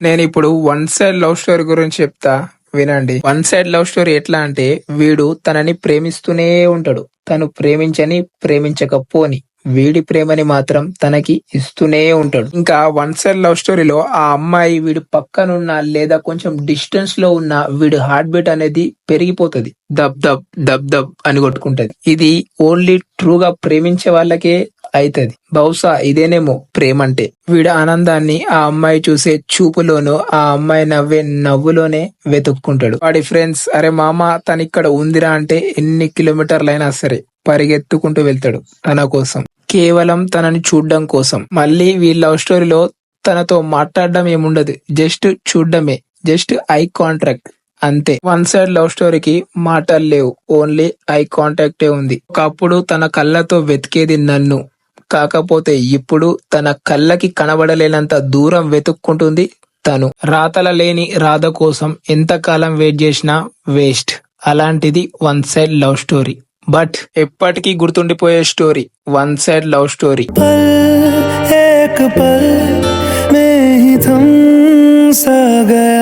నేను ఇప్పుడు one side love story గురించి చెప్తా, వినండి. వన్ సైడ్ లవ్ స్టోరీ ఎట్లా అంటే, వీడు తనని ప్రేమిస్తూనే ఉంటాడు. తను ప్రేమించని ప్రేమించకపోని వీడి ప్రేమని మాత్రం తనకి ఇస్తూనే ఉంటాడు. ఇంకా వన్ సైడ్ లవ్ స్టోరీలో ఆ అమ్మాయి వీడి పక్కనున్న లేదా కొంచెం డిస్టెన్స్ లో ఉన్న వీడి హార్ట్ బీట్ అనేది పెరిగిపోతది. దబ్ దబ్ దబ్ దబ్ అని కొట్టుకుంటది. ఇది ఓన్లీ ట్రూగా ప్రేమించే వాళ్ళకే అయితది. బహుశా ఇదేనేమో ప్రేమంటే. వీడి ఆనందాన్ని ఆ అమ్మాయి చూసే చూపులోనో, ఆ అమ్మాయి నవ్వే నవ్వులోనే వెతుక్కుంటాడు. వాడి ఫ్రెండ్స్, అరే మామ తనిక్కడ ఉందిరా అంటే ఎన్ని కిలోమీటర్లైనా సరే పరిగెత్తుకుంటూ వెళ్తాడు తన కోసం, కేవలం తనని చూడ్డం కోసం. మళ్ళీ వీళ్ళ లవ్ స్టోరీలో తనతో మాట్లాడడం ఏముండదు, జస్ట్ చూడ్డమే, జస్ట్ ఐ కాంటాక్ట్ అంతే. వన్ సైడ్ లవ్ స్టోరీకి మాటలు లేవు, ఓన్లీ ఐ కాంటాక్టే ఉంది. ఒకప్పుడు తన కళ్ళతో వెతికేది నన్ను, కాకపోతే ఇప్పుడు తన కళ్ళకి కనబడలేనంత దూరం వెతుక్కుంటుంది తను. రాతల లేని రాధ కోసం ఎంతకాలం వెయిట్ చేసినా వేస్ట్. అలాంటిది one side love story. But ఎప్పటికీ గుర్తుండిపోయే story one side love story. एक पल में ही थम सा गया